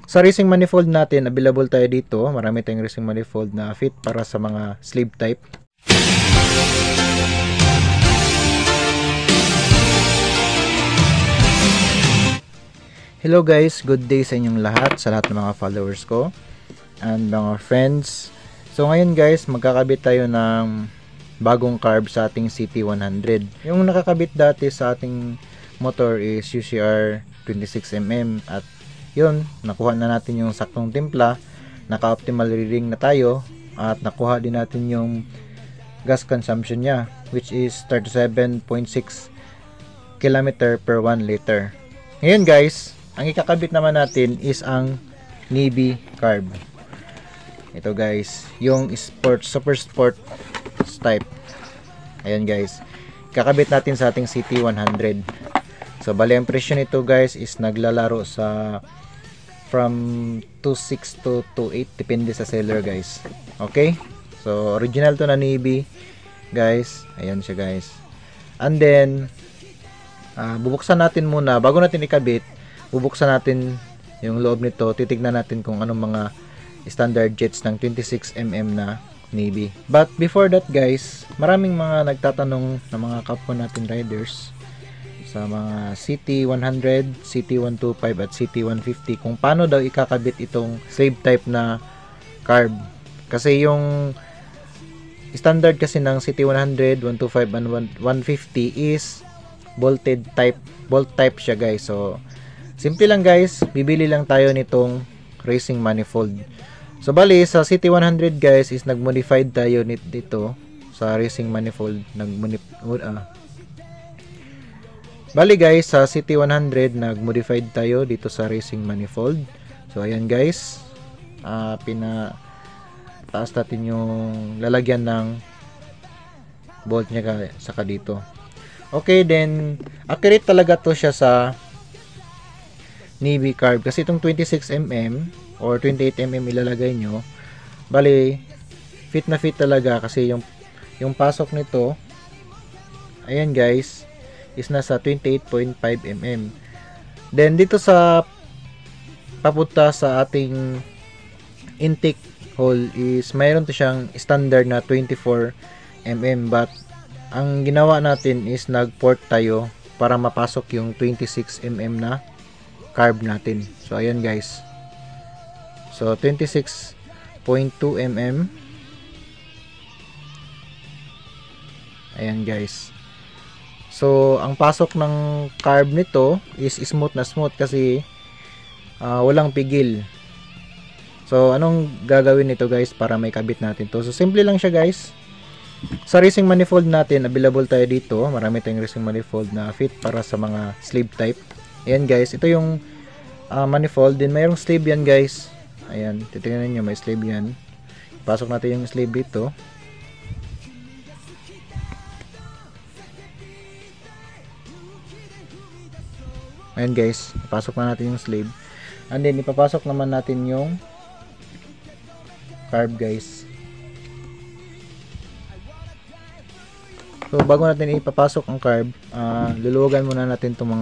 Sa racing manifold natin, available tayo dito. Marami tayong racing manifold na fit para sa mga sleeve type. Hello guys, good day sa inyong lahat, sa lahat ng mga followers ko and mga friends. So ngayon guys, magkakabit tayo ng bagong carb sa ating CT100. Yung nakakabit dati sa ating motor is UCR 26mm at yun, nakuha na natin yung saktong timpla, naka-optimal reading na tayo at nakuha din natin yung gas consumption niya which is 37.6 km per 1 liter. Ngayon guys, ang ikakabit naman natin is ang Navy carb. Ito guys, yung super sport type. Ayan guys, kakabit natin sa ating CT100. So bali ang presyo nito guys is naglalaro sa from 2.6 to 2.8 depende sa seller guys. Okay, so original to na Navy guys. Ayan siya guys. And then bubuksan natin muna bago natin ikabit. Bubuksan natin yung loob nito, titignan natin kung anong mga standard jets ng 26mm na Navy. But before that guys, maraming mga nagtatanong na mga kapwa natin riders sa mga CT100, CT125 at CT150 kung paano daw ikakabit itong slave type na carb. Kasi yung standard kasi ng CT100, 125 and 150 is bolted type, bolt type siya guys. So simple lang guys, bibili lang tayo nitong racing manifold. So bali sa CT100 guys is nag-modified tayo dito sa racing manifold. Bali guys sa CT100 nag-modified tayo dito sa racing manifold. So ayan guys, taas natin yung lalagyan ng bolt niya saka dito. Okay, then accurate talaga to siya sa Navy carb kasi itong 26mm or 28mm ilalagay nyo, bali fit na fit talaga kasi yung pasok nito, ayan guys, is nasa 28.5mm. Then dito sa papunta sa ating intake hole is mayroon to siyang standard na 24mm, but ang ginawa natin is nag-port tayo para mapasok yung 26mm na carb natin. So ayan guys, so 26.2mm. ayan guys, so ang pasok ng carb nito is smooth na smooth kasi walang pigil. So anong gagawin nito guys para may kabit natin to? So simple lang siya guys. Sa racing manifold natin, available tayo dito. Marami tayong racing manifold na fit para sa mga sleeve type. Ayan guys, ito yung manifold. Din mayroong sleeve yan guys. Ayan, titingnan nyo, may sleeve yan. Pasok natin yung sleeve dito. Ayan guys, pasok na natin yung sleeve. And then ipapasok naman natin yung carb guys. So bago natin ipapasok ang carb, luluwagan muna natin itong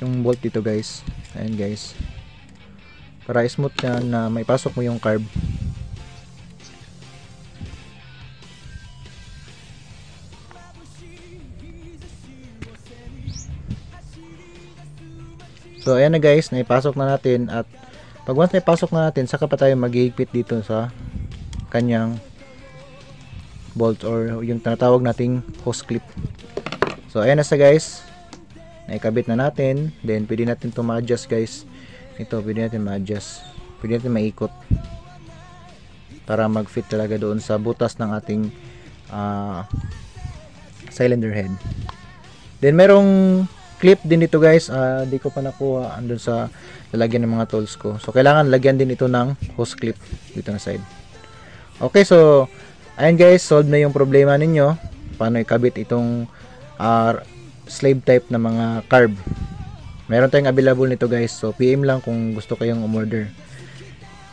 yung bolt dito guys. Ayan guys, para smooth yan na may pasok mo yung carb. So ayan na guys, naipasok na natin, at pag once naipasok na natin, saka pa tayo maghihigpit dito sa kanyang bolt or yung tinatawag nating hose clip. So ayan na sa guys, naikabit na natin. Then pwede natin to ma-adjust guys. Ito pwede natin ma-adjust, pwede natin maikot para mag-fit talaga doon sa butas ng ating cylinder head. Then merong clip din dito guys, di ko pa nakuha andun sa lalagyan ng mga tools ko. So kailangan lagyan din ito ng hose clip dito na side. Okay, so ayan guys, solve na yung problema ninyo paano ikabit itong slave type na mga carb. Meron tayong available nito guys, so PM lang kung gusto kayong umorder.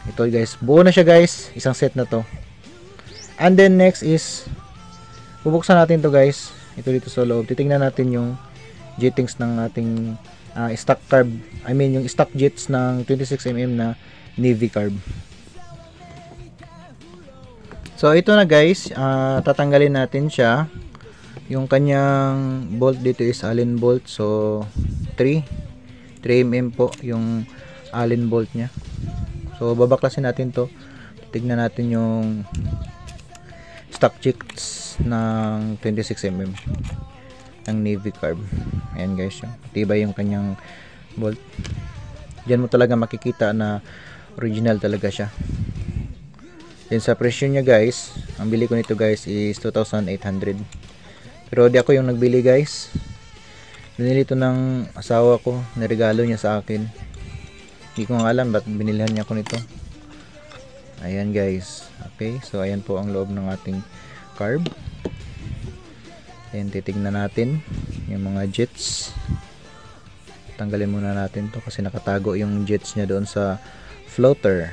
Ito guys, buo na siya guys, isang set na to. And then next is bubuksan natin to guys. Ito dito sa loob, titingnan natin yung jettings ng ating stock carb, I mean yung stock jets ng 26mm na Navy carb. So ito na guys, tatanggalin natin siya. Yung kanyang bolt dito is Allen bolt, so 3mm po yung Allen bolt nya. So babaklasin natin to, tignan natin yung stock jets ng 26mm ng Navy carb. Ayan guys, yung tibay yung kanyang bolt. Diyan mo talaga makikita na original talaga siya. Then sa presyo niya guys, ang bili ko nito guys is 2,800. Pero di ako yung nagbili guys. Binili ito ng asawa ko, niregalo niya sa akin. Hindi ko nga alam ba't binilhan niya ako nito. Ayan guys. Okay, so ayan po ang loob ng ating carb. Then titignan natin yung mga jets. Tanggalin muna natin to kasi nakatago yung jets niya doon sa floater.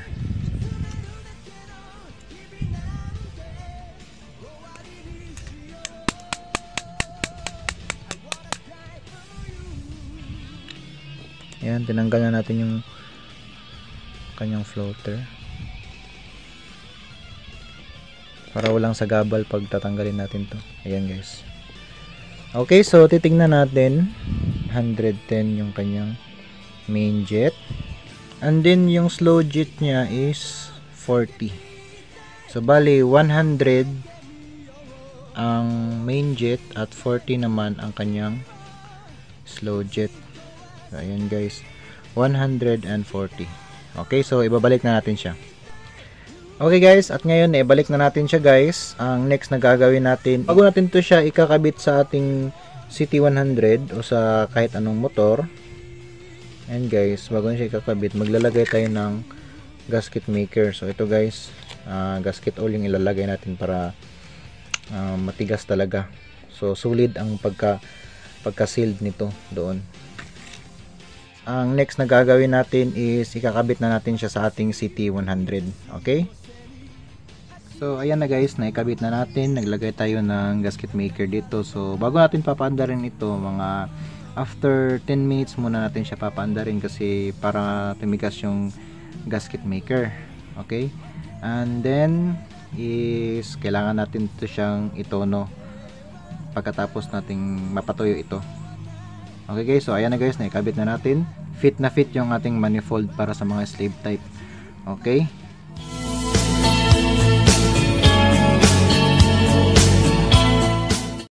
Ayan, tinanggal na natin yung kanyang floater para walang sagabal pag tatanggalin natin to. Ayan guys. Okay, so titingnan natin 110 yung kanyang main jet, and then yung slow jet niya is 40. So bali 100 ang main jet at 40 naman ang kanyang slow jet. So, ayan guys, 140. Okay, so ibabalik na natin siya. Okay guys, at ngayon ibalik na natin siya guys. Ang next na gagawin natin, bago natin to siya ikakabit sa ating CT100 o sa kahit anong motor. And guys, bago siya ikakabit, maglalagay tayo ng gasket maker. So ito guys, gasket oil yung ilalagay natin para matigas talaga. So solid ang pagka-sealed nito doon. Ang next na gagawin natin is ikakabit na natin siya sa ating CT100. Okay? So ayan na guys, naikabit na natin. Naglagay tayo ng gasket maker dito. So bago natin papaandarin ito, mga after 10 minutes muna natin siya papaandarin kasi para tumigas yung gasket maker. Okay? And then is kailangan natin ito siyang itono pagkatapos nating mapatuyo ito. Okay guys, so ayan na guys, naikabit na natin. Fit na fit yung ating manifold para sa mga slave type. Okay?